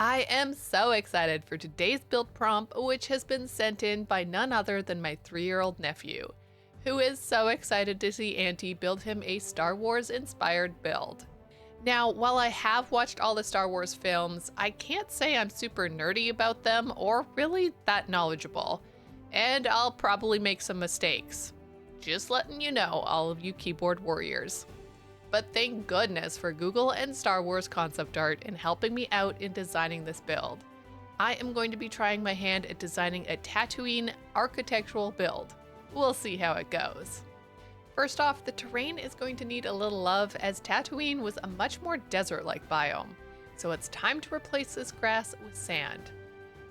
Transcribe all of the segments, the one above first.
I am so excited for today's build prompt, which has been sent in by none other than my 3-year-old nephew, who is so excited to see Auntie build him a Star Wars inspired build. Now, while I have watched all the Star Wars films, I can't say I'm super nerdy about them or really that knowledgeable, and I'll probably make some mistakes. Just letting you know, all of you keyboard warriors. But thank goodness for Google and Star Wars concept art in helping me out in designing this build. I am going to be trying my hand at designing a Tatooine architectural build. We'll see how it goes. First off, the terrain is going to need a little love as Tatooine was a much more desert-like biome, so it's time to replace this grass with sand.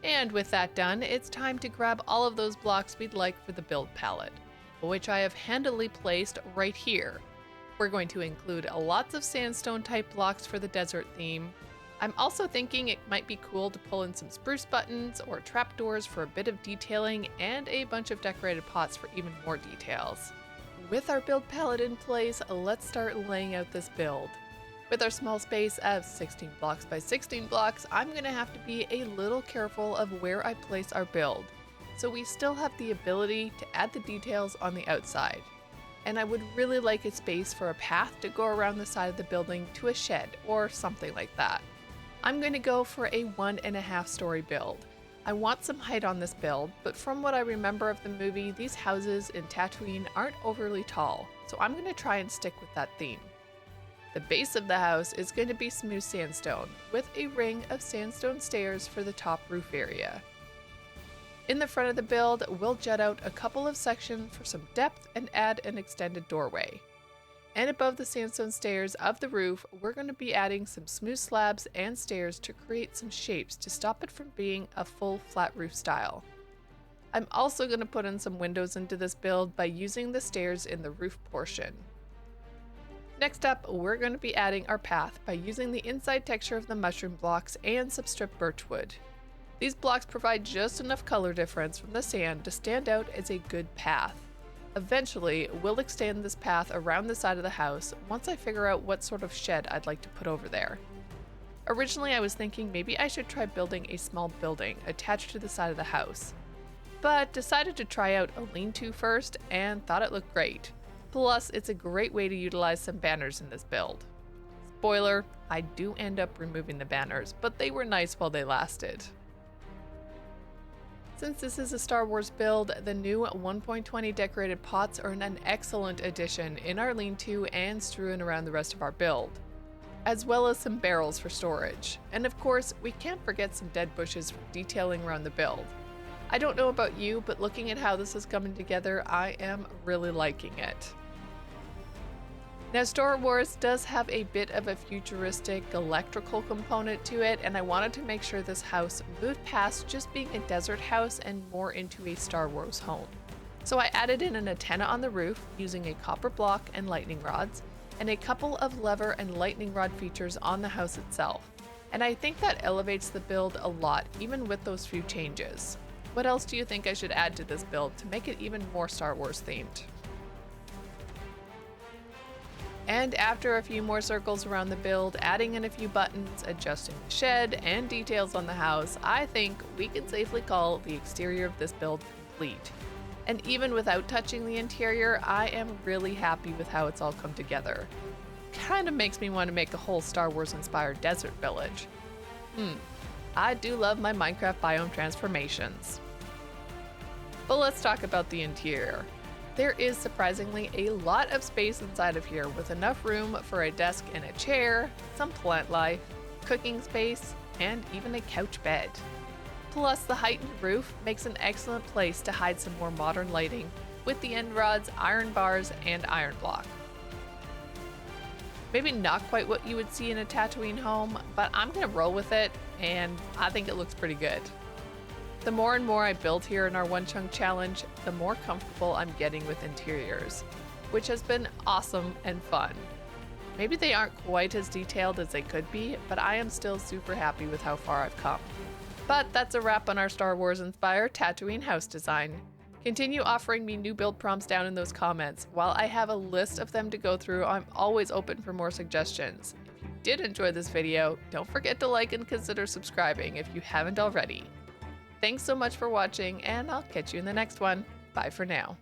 And with that done, it's time to grab all of those blocks we'd like for the build palette, which I have handily placed right here. We're going to include lots of sandstone type blocks for the desert theme. I'm also thinking it might be cool to pull in some spruce buttons or trapdoors for a bit of detailing and a bunch of decorated pots for even more details. With our build palette in place, let's start laying out this build. With our small space of 16 blocks by 16 blocks, I'm going to have to be a little careful of where I place our build, so we still have the ability to add the details on the outside. And I would really like a space for a path to go around the side of the building to a shed or something like that. I'm going to go for a 1.5 story build. I want some height on this build, but from what I remember of the movie, these houses in Tatooine aren't overly tall, so I'm going to try and stick with that theme. The base of the house is going to be smooth sandstone, with a ring of sandstone stairs for the top roof area. In the front of the build, we'll jut out a couple of sections for some depth and add an extended doorway. And above the sandstone stairs of the roof, we're going to be adding some smooth slabs and stairs to create some shapes to stop it from being a full flat roof style. I'm also going to put in some windows into this build by using the stairs in the roof portion. Next up, we're going to be adding our path by using the inside texture of the mushroom blocks and some stripped birchwood. These blocks provide just enough color difference from the sand to stand out as a good path. Eventually, we'll extend this path around the side of the house once I figure out what sort of shed I'd like to put over there. Originally, I was thinking maybe I should try building a small building attached to the side of the house, but decided to try out a lean-to first and thought it looked great. Plus, it's a great way to utilize some banners in this build. Spoiler, I do end up removing the banners, but they were nice while they lasted. Since this is a Star Wars build, the new 1.20 decorated pots are an excellent addition in our lean-to and strewn around the rest of our build, as well as some barrels for storage. And of course, we can't forget some dead bushes for detailing around the build. I don't know about you, but looking at how this is coming together, I am really liking it. Now, Star Wars does have a bit of a futuristic electrical component to it, and I wanted to make sure this house moved past just being a desert house and more into a Star Wars home. So I added in an antenna on the roof using a copper block and lightning rods, and a couple of lever and lightning rod features on the house itself. And I think that elevates the build a lot, even with those few changes. What else do you think I should add to this build to make it even more Star Wars themed? And after a few more circles around the build, adding in a few buttons, adjusting the shed, and details on the house, I think we can safely call the exterior of this build complete. And even without touching the interior, I am really happy with how it's all come together. Kind of makes me want to make a whole Star Wars inspired desert village. I do love my Minecraft biome transformations. But let's talk about the interior. There is surprisingly a lot of space inside of here with enough room for a desk and a chair, some plant life, cooking space, and even a couch bed. Plus, the heightened roof makes an excellent place to hide some more modern lighting with the end rods, iron bars, and iron block. Maybe not quite what you would see in a Tatooine home, but I'm gonna roll with it, and I think it looks pretty good. The more and more I build here in our One Chunk Challenge, the more comfortable I'm getting with interiors, which has been awesome and fun. Maybe they aren't quite as detailed as they could be, but I am still super happy with how far I've come. But that's a wrap on our Star Wars inspired Tatooine house design. Continue offering me new build prompts down in those comments. While I have a list of them to go through, I'm always open for more suggestions. If you did enjoy this video, don't forget to like and consider subscribing if you haven't already. Thanks so much for watching, and I'll catch you in the next one. Bye for now.